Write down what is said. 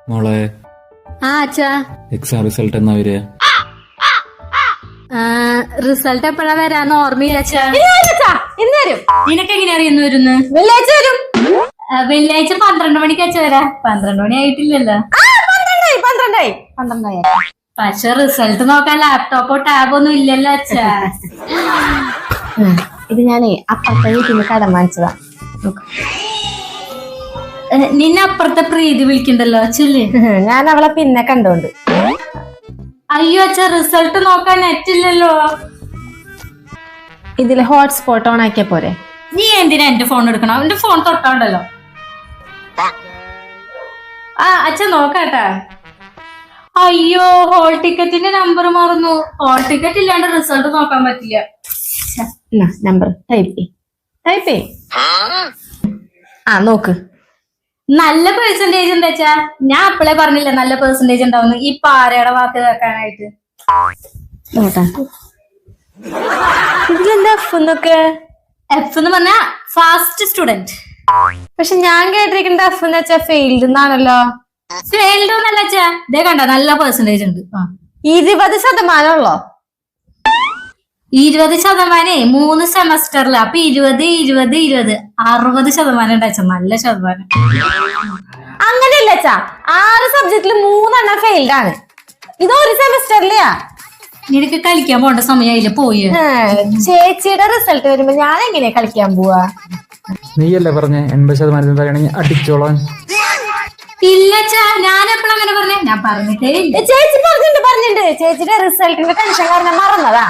മോളെ അച്ഛാ exam result എന്നാ വരിക? റിസൾട്ട് എപ്പോഴാ വരാന്ന് ഓർമ്മയില്ല അച്ഛാ. ഇന്ന് വരും. നിനക്ക് എങ്ങനെ അറിയുന്നു വരുന്നു? വെള്ളിയാഴ്ച വരും. വെള്ളിയാഴ്ച 12 മണിക്ക് അച്ഛ വരാ. 12 മണി ആയിട്ടില്ലല്ലോ. 12 പക്ഷെ റിസൾട്ട് നോക്കാൻ ലാപ്ടോപ്പോ ടാബോ ഒന്നും ഇല്ലല്ലോ അച്ഛാ. ഇത് ഞാനേ അപ്പുറത്തെ വീട്ടിൽ നിന്ന് കടം വാങ്ങിച്ചതാ. നിന്നെ അപ്പുറത്തെ പ്രീതി വിളിക്കണ്ടല്ലോ അച്ഛല്ലേ. ഞാൻ അവളെ പിന്നെ കണ്ടോണ്ട്. അയ്യോ അച്ഛാ, റിസൾട്ട് നോക്കാൻ നെറ്റ് ഇല്ലല്ലോ. ഇതില് ഹോട്ട്സ്പോട്ട് ഓൺ ആക്കിയ പോരെ? നീ എന്തിനാ എന്റെ ഫോൺ എടുക്കണം? അവന്റെ ഫോൺ തൊട്ടാണ്ടല്ലോ. അച്ഛൻ നോക്കാട്ടാ. അയ്യോ, ഹോൾ ടിക്കറ്റിന്റെ നമ്പർ മറന്നു. ഹോൾ ടിക്കറ്റ് ഇല്ലാണ്ട് റിസൾട്ട് നോക്കാൻ പറ്റില്ല. നമ്പർ ടൈപ്പ് നോക്ക്. നല്ല പെർസെന്റേജ് എന്താ വെച്ചാ? ഞാൻ അപ്പളേ പറഞ്ഞില്ല നല്ല പെർസെന്റേജ് ഉണ്ടാവുന്നു. ഈ പാരയുടെ വാക്ക് കേൾക്കാനായിട്ട്. നോട്ടാ ഇതിലെന്താ എഫ് എന്നൊക്കെ? എഫ് എന്ന് പറഞ്ഞാ ഫാസ്റ്റ് സ്റ്റുഡന്റ്. പക്ഷെ ഞാൻ കേട്ടിരിക്കുന്ന എഫ് എന്ന് വെച്ചാ ഫെയിൽഡ് എന്നാണല്ലോ. ഫെയിൽഡ് ഒന്നല്ല അച്ഛാ. ഇതേ കണ്ട നല്ല പെർസെന്റേജ് ഉണ്ട്. 20% ഉള്ളോ? 20% 3 സെമസ്റ്ററിൽ. അപ്പൊ 20, 60% ഉണ്ടാച്ച. നല്ല ശതമാനം. അങ്ങനെയല്ല അച്ഛാ, 6 സബ്ജക്റ്റില് 3 ഫെയിൽഡ് ആണ്. ഇത് ഒരു സെമസ്റ്ററിലെയാ. നിനക്ക് കളിക്കാൻ പോണ്ട സമയമായില്ല, പോയി. ചേച്ചിയുടെ റിസൾട്ട് വരുമ്പോ ഞാൻ എങ്ങനെയാ കളിക്കാൻ പോവാ? നീയല്ലേ പറഞ്ഞേ 80% താഴെയാണെങ്കിൽ അടിച്ചോളാൻ. ഇല്ല അച്ഛാ, ഞാൻ എപ്പോഴും അങ്ങനെ പറഞ്ഞേ? ഞാൻ പറഞ്ഞിട്ടേ ഇല്ല. ചേച്ചി പറഞ്ഞിട്ടുണ്ട്. ചേച്ചിയുടെ റിസൾട്ടിന്റെ ടെൻഷൻ കാരണം മറന്നതാ.